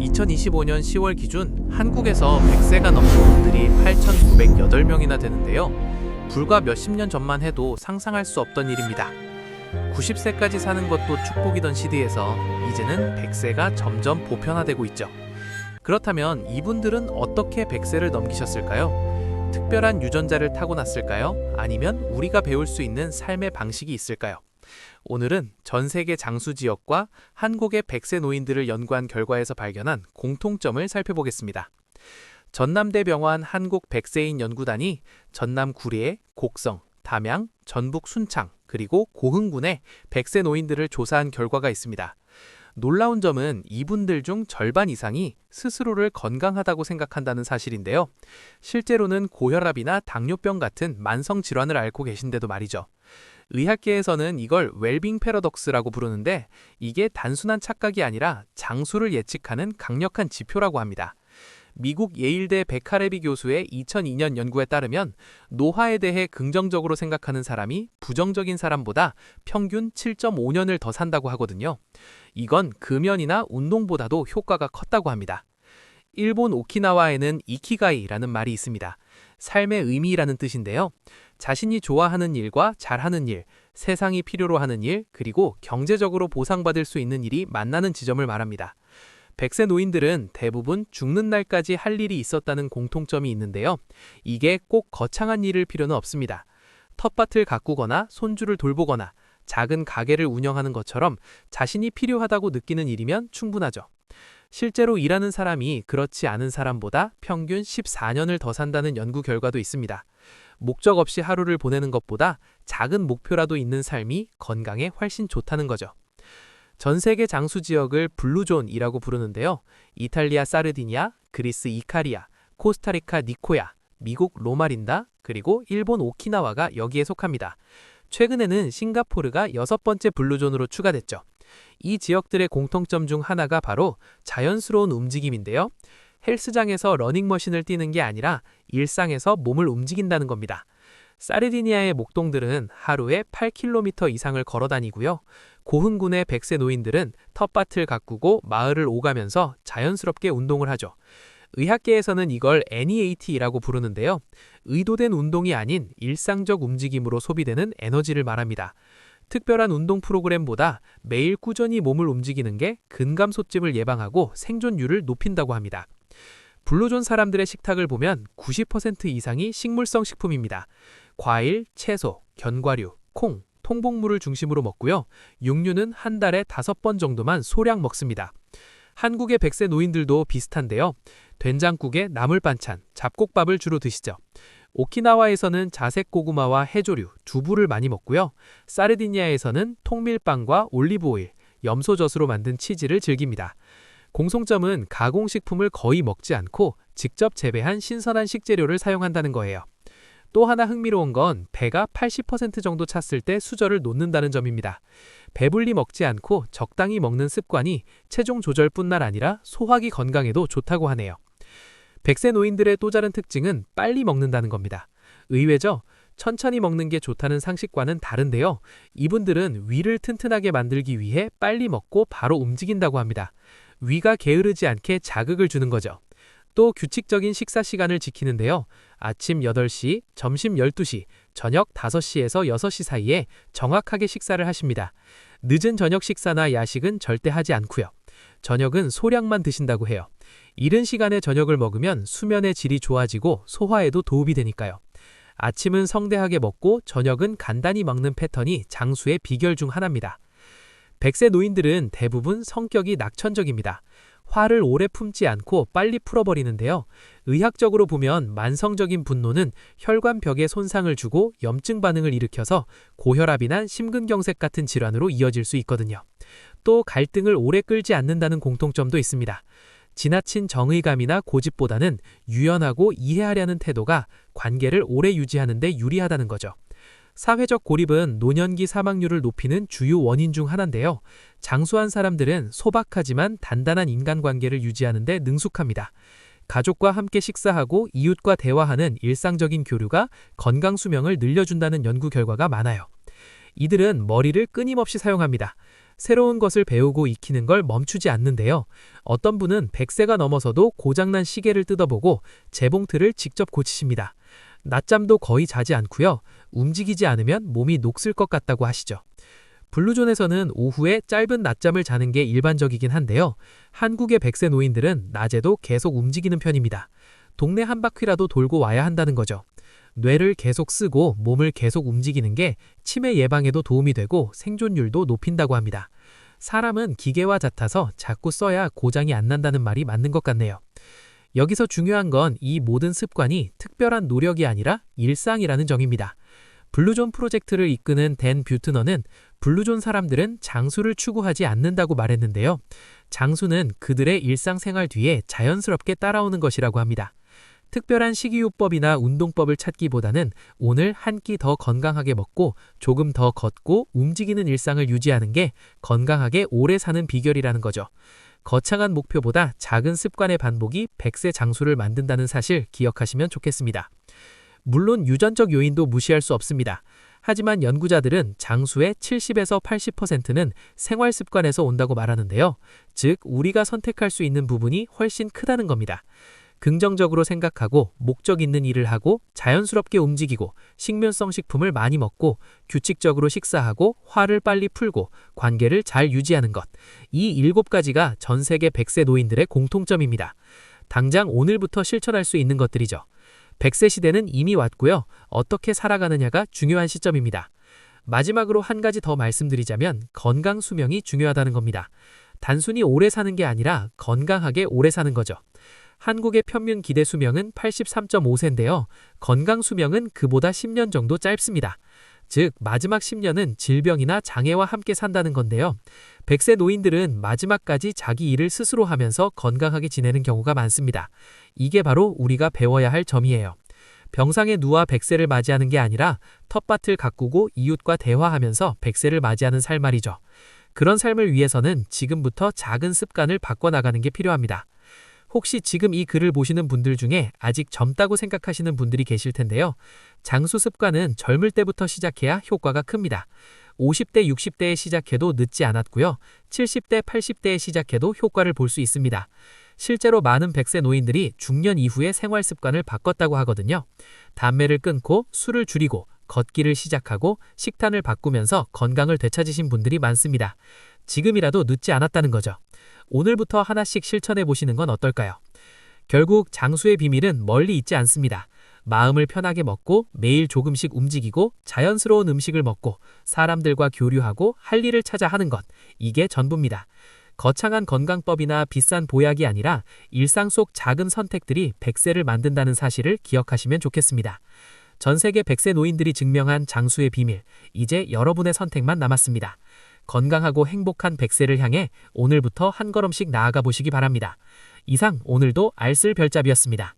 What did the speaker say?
2025년 10월 기준 한국에서 100세가 넘는 분들이 8,908명이나 되는데요. 불과 몇십 년 전만 해도 상상할 수 없던 일입니다. 90세까지 사는 것도 축복이던 시대에서 이제는 100세가 점점 보편화되고 있죠. 그렇다면 이분들은 어떻게 100세를 넘기셨을까요? 특별한 유전자를 타고났을까요? 아니면 우리가 배울 수 있는 삶의 방식이 있을까요? 오늘은 전 세계 장수 지역과 한국의 100세 노인들을 연구한 결과에서 발견한 공통점을 살펴보겠습니다. 전남대병원 한국 100세인 연구단이 전남 구례, 곡성, 담양, 전북 순창, 그리고 고흥군의 100세 노인들을 조사한 결과가 있습니다. 놀라운 점은 이분들 중 절반 이상이 스스로를 건강하다고 생각한다는 사실인데요. 실제로는 고혈압이나 당뇨병 같은 만성 질환을 앓고 계신데도 말이죠. 의학계에서는 이걸 웰빙 패러독스라고 부르는데 이게 단순한 착각이 아니라 장수를 예측하는 강력한 지표라고 합니다. 미국 예일대 베카레비 교수의 2002년 연구에 따르면 노화에 대해 긍정적으로 생각하는 사람이 부정적인 사람보다 평균 7.5년을 더 산다고 하거든요. 이건 금연이나 운동보다도 효과가 컸다고 합니다. 일본 오키나와에는 이키가이라는 말이 있습니다. 삶의 의미라는 뜻인데요. 자신이 좋아하는 일과 잘하는 일, 세상이 필요로 하는 일, 그리고 경제적으로 보상받을 수 있는 일이 만나는 지점을 말합니다. 100세 노인들은 대부분 죽는 날까지 할 일이 있었다는 공통점이 있는데요. 이게 꼭 거창한 일일 필요는 없습니다. 텃밭을 가꾸거나 손주를 돌보거나 작은 가게를 운영하는 것처럼 자신이 필요하다고 느끼는 일이면 충분하죠. 실제로 일하는 사람이 그렇지 않은 사람보다 평균 14년을 더 산다는 연구 결과도 있습니다. 목적 없이 하루를 보내는 것보다 작은 목표라도 있는 삶이 건강에 훨씬 좋다는 거죠. 전 세계 장수 지역을 블루존이라고 부르는데요. 이탈리아 사르디니아, 그리스 이카리아, 코스타리카 니코야, 미국 로마린다, 그리고 일본 오키나와가 여기에 속합니다. 최근에는 싱가포르가 6번째 블루존으로 추가됐죠. 이 지역들의 공통점 중 하나가 바로 자연스러운 움직임인데요. 헬스장에서 러닝머신을 뛰는 게 아니라 일상에서 몸을 움직인다는 겁니다. 사르디니아의 목동들은 하루에 8km 이상을 걸어 다니고요. 고흥군의 100세 노인들은 텃밭을 가꾸고 마을을 오가면서 자연스럽게 운동을 하죠. 의학계에서는 이걸 NEAT라고 부르는데요. 의도된 운동이 아닌 일상적 움직임으로 소비되는 에너지를 말합니다. 특별한 운동 프로그램보다 매일 꾸준히 몸을 움직이는 게 근감소증을 예방하고 생존율을 높인다고 합니다. 블루존 사람들의 식탁을 보면 90% 이상이 식물성 식품입니다. 과일, 채소, 견과류, 콩, 통곡물을 중심으로 먹고요. 육류는 한 달에 5번 정도만 소량 먹습니다. 한국의 100세 노인들도 비슷한데요. 된장국에 나물 반찬, 잡곡밥을 주로 드시죠. 오키나와에서는 자색 고구마와 해조류, 두부를 많이 먹고요. 사르디니아에서는 통밀빵과 올리브오일, 염소젖으로 만든 치즈를 즐깁니다. 공통점은 가공식품을 거의 먹지 않고 직접 재배한 신선한 식재료를 사용한다는 거예요. 또 하나 흥미로운 건 배가 80% 정도 찼을 때 수저를 놓는다는 점입니다. 배불리 먹지 않고 적당히 먹는 습관이 체중 조절뿐만 아니라 소화기 건강에도 좋다고 하네요. 100세 노인들의 또 다른 특징은 빨리 먹는다는 겁니다. 의외죠? 천천히 먹는 게 좋다는 상식과는 다른데요. 이분들은 위를 튼튼하게 만들기 위해 빨리 먹고 바로 움직인다고 합니다. 위가 게으르지 않게 자극을 주는 거죠. 또 규칙적인 식사 시간을 지키는데요. 아침 8시, 점심 12시, 저녁 5시에서 6시 사이에 정확하게 식사를 하십니다. 늦은 저녁 식사나 야식은 절대 하지 않고요. 저녁은 소량만 드신다고 해요. 이른 시간에 저녁을 먹으면 수면의 질이 좋아지고 소화에도 도움이 되니까요. 아침은 성대하게 먹고 저녁은 간단히 먹는 패턴이 장수의 비결 중 하나입니다. 100세 노인들은 대부분 성격이 낙천적입니다. 화를 오래 품지 않고 빨리 풀어버리는데요. 의학적으로 보면 만성적인 분노는 혈관벽에 손상을 주고 염증 반응을 일으켜서 고혈압이나 심근경색 같은 질환으로 이어질 수 있거든요. 또 갈등을 오래 끌지 않는다는 공통점도 있습니다. 지나친 정의감이나 고집보다는 유연하고 이해하려는 태도가 관계를 오래 유지하는 데 유리하다는 거죠. 사회적 고립은 노년기 사망률을 높이는 주요 원인 중 하나인데요. 장수한 사람들은 소박하지만 단단한 인간관계를 유지하는 데 능숙합니다. 가족과 함께 식사하고 이웃과 대화하는 일상적인 교류가 건강 수명을 늘려준다는 연구 결과가 많아요. 이들은 머리를 끊임없이 사용합니다. 새로운 것을 배우고 익히는 걸 멈추지 않는데요. 어떤 분은 100세가 넘어서도 고장난 시계를 뜯어보고 재봉틀을 직접 고치십니다. 낮잠도 거의 자지 않고요. 움직이지 않으면 몸이 녹슬 것 같다고 하시죠. 블루존에서는 오후에 짧은 낮잠을 자는 게 일반적이긴 한데요. 한국의 100세 노인들은 낮에도 계속 움직이는 편입니다. 동네 한 바퀴라도 돌고 와야 한다는 거죠. 뇌를 계속 쓰고 몸을 계속 움직이는 게 치매 예방에도 도움이 되고 생존율도 높인다고 합니다. 사람은 기계와 같아서 자꾸 써야 고장이 안 난다는 말이 맞는 것 같네요. 여기서 중요한 건 이 모든 습관이 특별한 노력이 아니라 일상이라는 점입니다. 블루존 프로젝트를 이끄는 댄 뷰트너는 블루존 사람들은 장수를 추구하지 않는다고 말했는데요. 장수는 그들의 일상생활 뒤에 자연스럽게 따라오는 것이라고 합니다. 특별한 식이요법이나 운동법을 찾기보다는 오늘 한 끼 더 건강하게 먹고 조금 더 걷고 움직이는 일상을 유지하는 게 건강하게 오래 사는 비결이라는 거죠. 거창한 목표보다 작은 습관의 반복이 100세 장수를 만든다는 사실 기억하시면 좋겠습니다. 물론 유전적 요인도 무시할 수 없습니다. 하지만 연구자들은 장수의 70에서 80%는 생활 습관에서 온다고 말하는데요. 즉, 우리가 선택할 수 있는 부분이 훨씬 크다는 겁니다. 긍정적으로 생각하고 목적 있는 일을 하고 자연스럽게 움직이고 식물성 식품을 많이 먹고 규칙적으로 식사하고 화를 빨리 풀고 관계를 잘 유지하는 것. 이 7가지가 전 세계 100세 노인들의 공통점입니다. 당장 오늘부터 실천할 수 있는 것들이죠. 100세 시대는 이미 왔고요. 어떻게 살아가느냐가 중요한 시점입니다. 마지막으로 한 가지 더 말씀드리자면 건강 수명이 중요하다는 겁니다. 단순히 오래 사는 게 아니라 건강하게 오래 사는 거죠. 한국의 평균 기대 수명은 83.5세인데요. 건강 수명은 그보다 10년 정도 짧습니다. 즉, 마지막 10년은 질병이나 장애와 함께 산다는 건데요. 100세 노인들은 마지막까지 자기 일을 스스로 하면서 건강하게 지내는 경우가 많습니다. 이게 바로 우리가 배워야 할 점이에요. 병상에 누워 100세를 맞이하는 게 아니라 텃밭을 가꾸고 이웃과 대화하면서 100세를 맞이하는 삶 말이죠. 그런 삶을 위해서는 지금부터 작은 습관을 바꿔나가는 게 필요합니다. 혹시 지금 이 글을 보시는 분들 중에 아직 젊다고 생각하시는 분들이 계실 텐데요. 장수 습관은 젊을 때부터 시작해야 효과가 큽니다. 50대, 60대에 시작해도 늦지 않았고요. 70대, 80대에 시작해도 효과를 볼 수 있습니다. 실제로 많은 100세 노인들이 중년 이후에 생활 습관을 바꿨다고 하거든요. 담배를 끊고 술을 줄이고 걷기를 시작하고 식단을 바꾸면서 건강을 되찾으신 분들이 많습니다. 지금이라도 늦지 않았다는 거죠. 오늘부터 하나씩 실천해 보시는 건 어떨까요? 결국 장수의 비밀은 멀리 있지 않습니다. 마음을 편하게 먹고 매일 조금씩 움직이고 자연스러운 음식을 먹고 사람들과 교류하고 할 일을 찾아 하는 것, 이게 전부입니다. 거창한 건강법이나 비싼 보약이 아니라 일상 속 작은 선택들이 100세를 만든다는 사실을 기억하시면 좋겠습니다. 전 세계 100세 노인들이 증명한 장수의 비밀, 이제 여러분의 선택만 남았습니다. 건강하고 행복한 100세를 향해 오늘부터 한 걸음씩 나아가 보시기 바랍니다. 이상 오늘도 알쓸별잡이었습니다.